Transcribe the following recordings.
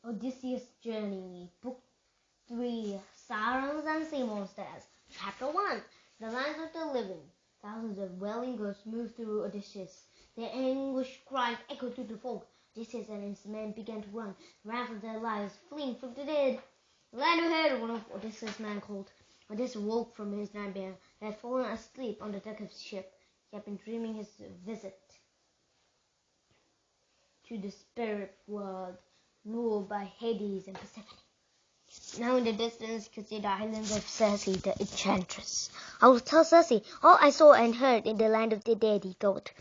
Odysseus' Journey, Book 3, Sirens and Sea Monsters, Chapter 1, The Land of the Living. Thousands of wailing ghosts moved through Odysseus. Their anguished cries echoed through the fog. Odysseus and his men began to ran for their lives, fleeing from the dead. Land ahead, one of Odysseus' men called. Odysseus woke from his nightmare. He had fallen asleep on the deck of his ship. He had been dreaming his visit to the spirit world, ruled by Hades and Persephone. Now in the distance, you could see the island of Circe, the enchantress. "I will tell Circe all I saw and heard in the land of the dead," he thought.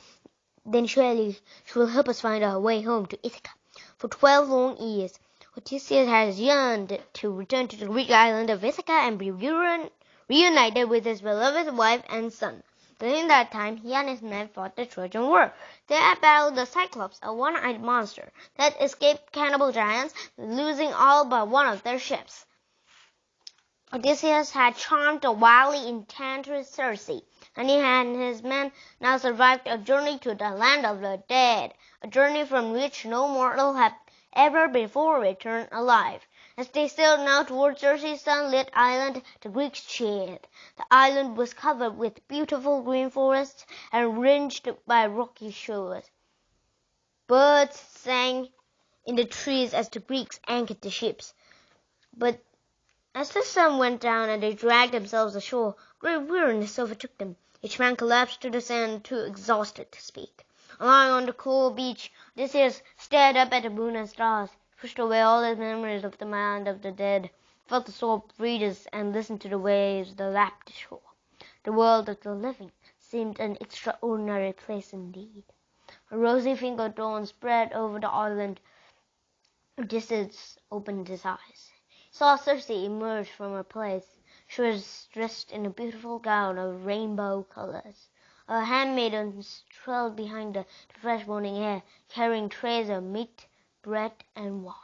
"Then surely she will help us find our way home to Ithaca." For 12 long years, Odysseus has yearned to return to the Greek island of Ithaca and be reunited with his beloved wife and son. During that time, he and his men fought the Trojan War. They had battled the Cyclops, a one-eyed monster that escaped cannibal giants, losing all but one of their ships. Odysseus had charmed the wily enchantress Circe, and he and his men now survived a journey to the land of the dead, a journey from which no mortal had ever before returned alive. As they sailed now towards Circe's sunlit island, the Greeks cheered. The island was covered with beautiful green forests and ringed by rocky shores. Birds sang in the trees as the Greeks anchored the ships. But as the sun went down and they dragged themselves ashore, great weariness overtook them. Each man collapsed to the sand, too exhausted to speak. Lying on the cool beach, Odysseus stared up at the moon and stars, pushed away all his memories of the land of the dead, felt the salt breezes, and listened to the waves that lapped the shore. The world of the living seemed an extraordinary place indeed. A rosy-fingered dawn spread over the island. Odysseus opened his eyes. He saw Circe emerge from her place. She was dressed in a beautiful gown of rainbow colors. Her handmaidens trailed behind the fresh morning air, carrying trays of meat, bread, and wine.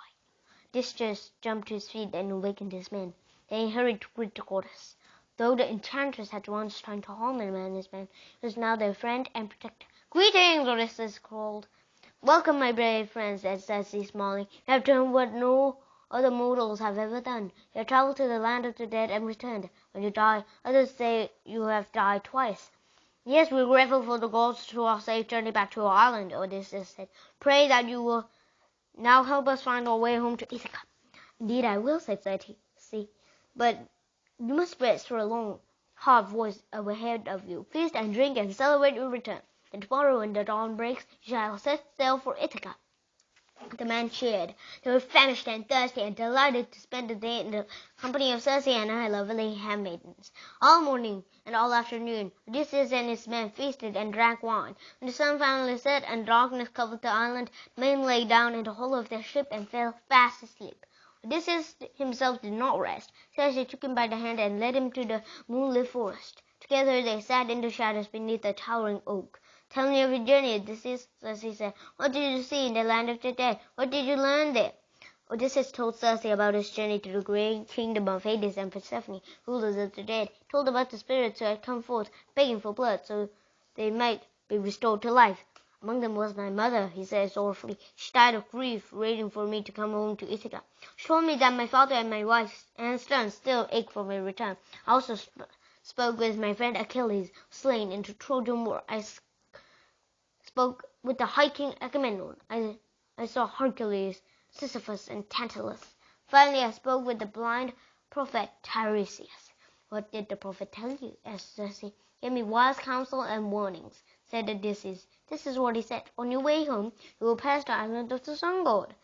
Odysseus jumped to his feet and awakened his men. Then he hurried to greet the goddess. Though the enchantress had once tried to harm him and his men, he was now their friend and protector. "Greetings," Odysseus called. "Welcome, my brave friends," said Circe, smiling. "You have done what no other mortals have ever done. You have traveled to the land of the dead and returned. When you die, others say you have died twice." "Yes, we are grateful for the gods to our safe journey back to our island," Odysseus said. "Pray that you will now help us find our way home to Ithaca." "Indeed I will," said Circe, "but you must rest for a long, hard voyage ahead of you. Feast and drink and celebrate your return. Then tomorrow when the dawn breaks, you shall set sail for Ithaca." The men cheered. They were famished and thirsty and delighted to spend the day in the company of Circe and her lovely handmaidens. All morning and all afternoon, Odysseus and his men feasted and drank wine. When the sun finally set and darkness covered the island, the men lay down in the hull of their ship and fell fast asleep. Odysseus himself did not rest. Circe took him by the hand and led him to the moonlit forest. Together they sat in the shadows beneath a towering oak. "Tell me of your journey, Odysseus," Circe said. "What did you see in the land of the dead? What did you learn there?" Odysseus told Circe about his journey to the great kingdom of Hades and Persephone, rulers of the dead. He told about the spirits who had come forth, begging for blood, so they might be restored to life. "Among them was my mother," he said sorrowfully. "She died of grief, waiting for me to come home to Ithaca. She told me that my father and my wife and son still ached for my return. I also spoke with my friend Achilles, slain in the Trojan War. I spoke with the high king Agamemnon. I saw Hercules, Sisyphus, and Tantalus. Finally, I spoke with the blind prophet Tiresias." "What did the prophet tell you?" asked Circe. "He gave me wise counsel and warnings," said Odysseus. "This is what he said. On your way home, you will pass the island of the sun god.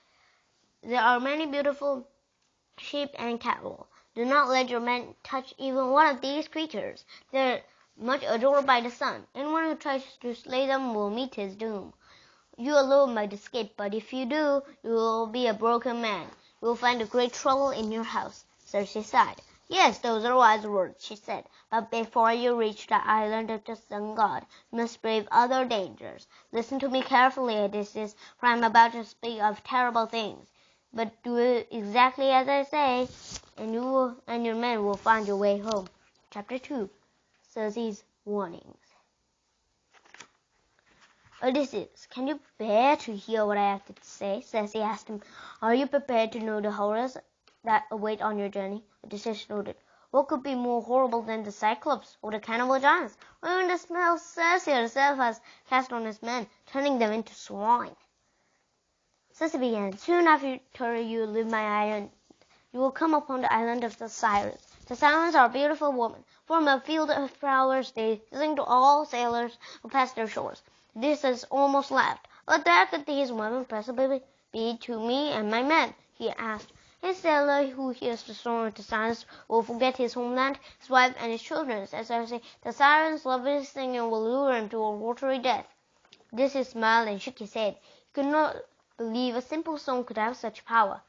There are many beautiful sheep and cattle. Do not let your men touch even one of these creatures. They are much adored by the sun. Anyone who tries to slay them will meet his doom. You alone might escape, but if you do, you will be a broken man. You will find a great trouble in your house." Circe sighed. "Yes, those are wise words," she said. "But before you reach the island of the sun god, you must brave other dangers. Listen to me carefully, Odysseus, for I am about to speak of terrible things. But do exactly as I say, and you and your men will find your way home." Chapter 2. Circe's warnings. Odysseus, can you bear to hear what I have to say? Circe asked him. Are you prepared to know the horrors that await on your journey? Odysseus nodded. What could be more horrible than the Cyclops or the cannibal giants, or even the spell Circe herself has cast on his men, turning them into swine? Circe began. Soon after you leave my island, you will come upon the island of the Sirens. The Sirens are beautiful women. From a field of flowers they sing to all sailors who pass their shores. Odysseus almost laughed. What there could these women possibly be to me and my men? He asked. A sailor who hears the song of the Sirens will forget his homeland, his wife, and his children. As I say, the Sirens' lovely singing will lure him to a watery death. Odysseus smiled and shook his head. He could not believe a simple song could have such power.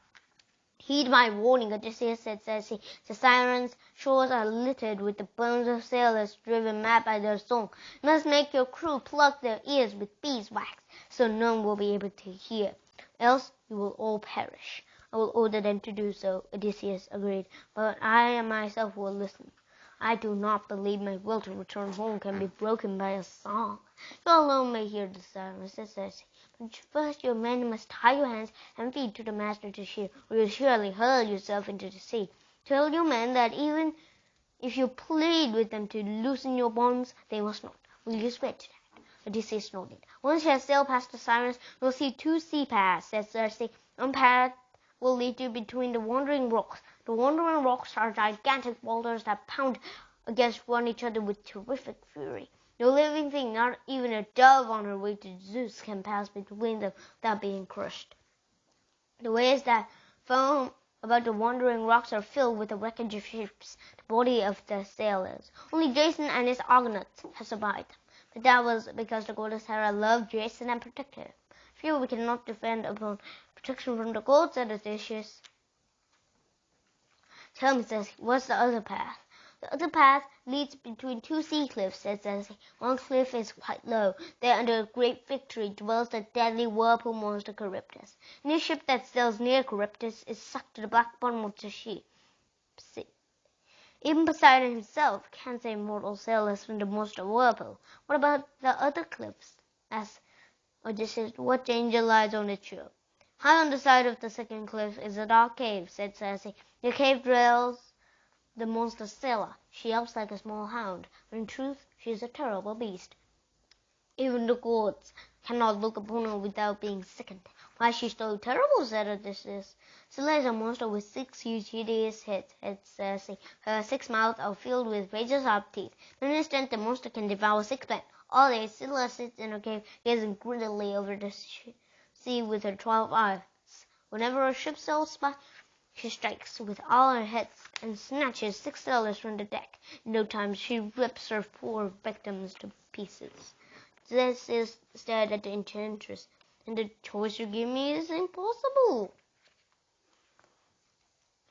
Heed my warning, Odysseus, said Circe. The Sirens' shores are littered with the bones of sailors driven mad by their song. You must make your crew plug their ears with beeswax, so none will be able to hear. Else you will all perish. I will order them to do so, Odysseus agreed, but I myself will listen. I do not believe my will to return home can be broken by a song. You alone may hear the Sirens, said Circe. But first your men must tie your hands and feet to the mast of the ship, or you'll surely hurl yourself into the sea. Tell your men that even if you plead with them to loosen your bonds, they must not. Will you swear to that? Odysseus nodded. Once you have sailed past the Sirens, you'll see 2 sea paths, said Circe. One path will lead you between the wandering rocks. The wandering rocks are gigantic boulders that pound against one another with terrific fury. No living thing, not even a dove on her way to Zeus, can pass between them without being crushed. The waves that foam about the wandering rocks are filled with the wreckage of ships, the body of the sailors. Only Jason and his Argonauts have survived them, but that was because the goddess Hera loved Jason and protected him. Fear we cannot defend upon protection from the gods, said Odysseus. Tell me, Circe, what's the other path? The other path leads between 2 sea cliffs, said Circe. One cliff is quite low. There, under a great fig tree, dwells the deadly whirlpool monster Charybdis. Any ship that sails near Charybdis is sucked to the black bottom of the sea. Even Poseidon himself can't save mortal sailors from the monster whirlpool. What about the other cliffs? Asked Odysseus. What danger lies on its shore? High on the side of the second cliff is a dark cave, said Circe. The cave dwells the monster Scylla. She yelps like a small hound, but in truth she is a terrible beast. Even the gods cannot look upon her without being sickened. Why is she so terrible, said Odysseus. Scylla is a monster with 6 huge hideous heads, said Circe. Her 6 mouths are filled with razor-sharp teeth. In an instant the monster can devour 6 men. All day Scylla sits in her cave, gazing greedily over the sea with her 12 eyes. Whenever a ship sails by, she strikes with all her heads and snatches 6 sailors from the deck. In no time she rips her poor victims to pieces. Odysseus stared at the enchantress. And the choice you give me is impossible.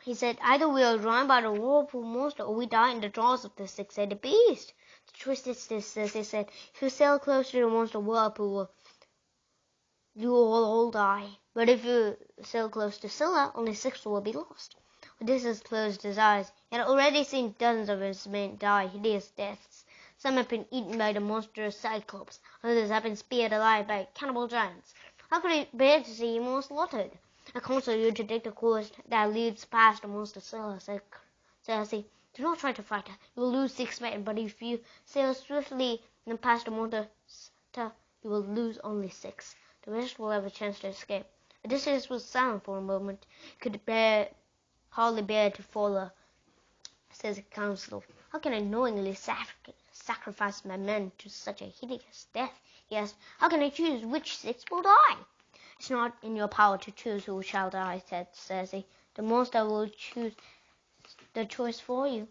He said, either we are drowned by the whirlpool monster or we die in the jaws of the 6-headed beast. The choice is this, Circe said. If you sail close to the monster whirlpool, you will all die. But if you sail close to Scylla, only 6 will be lost. Odysseus closed his eyes. He had already seen dozens of his men die hideous deaths. Some have been eaten by the monstrous Cyclops. Others have been speared alive by cannibal giants. How could he bear to see him all slaughtered? I counsel you to take the course that leads past the monster Scylla, said Circe. Do not try to fight her. You will lose 6 men, but if you sail swiftly and past the monster, you will lose only 6. The rest will have a chance to escape. Odysseus was silent for a moment. He could hardly bear to follow Circe's counsel. How can I knowingly sacrifice my men to such a hideous death? He asked. How can I choose which 6 will die? It's not in your power to choose who shall die, said Circe. The monster will choose the choice for you.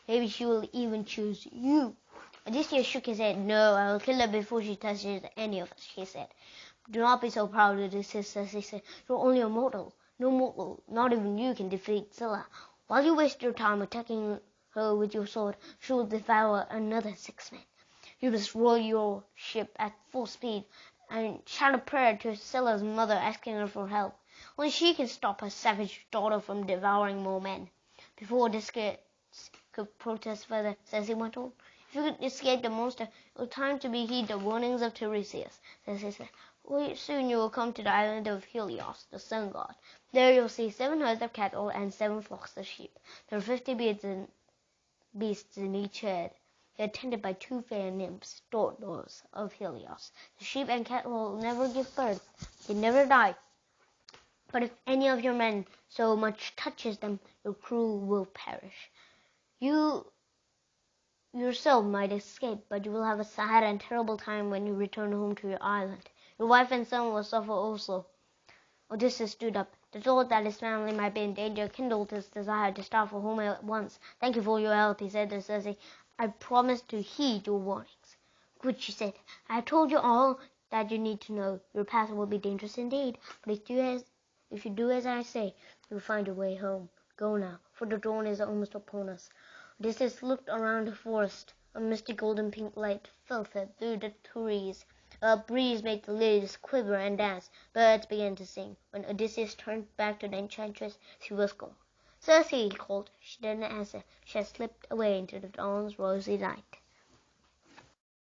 Maybe she will even choose you. Odysseus shook his head. No, I will kill her before she touches any of us, he said. Do not be so proud, Odysseus, Circe said. You're only a mortal. No mortal, not even you, can defeat Scylla. While you waste your time attacking her with your sword, she will devour another 6 men. You must roll your ship at full speed and shout a prayer to Scylla's mother, asking her for help. Only she can stop her savage daughter from devouring more men. Before Odysseus could protest further, Circe went on. If If you could escape the monster, it was time to heed the warnings of Tiresias. Circe said, soon you will come to the island of Helios, the sun god. There you'll see 7 herds of cattle and 7 flocks of sheep. There are 50 beasts in each herd. They are tended by 2 fair nymphs, daughters of Helios. The sheep and cattle will never give birth. They never die. But if any of your men so much touches them, your crew will perish. You yourself might escape, but you will have a sad and terrible time when you return home to your island. Your wife and son will suffer also. Odysseus stood up. The thought that his family might be in danger kindled his desire to start for home at once. Thank you for your help, he said to Circe. I promise to heed your warnings. Good, she said. I have told you all that you need to know. Your path will be dangerous indeed, but if you do as I say, you will find your way home. Go now, for the dawn is almost upon us. Odysseus looked around the forest. A misty golden pink light filtered through the trees. A breeze made the leaves quiver and dance. Birds began to sing. When Odysseus turned back to the enchantress, she was gone. Circe, he called. She didn't answer. She had slipped away into the dawn's rosy light.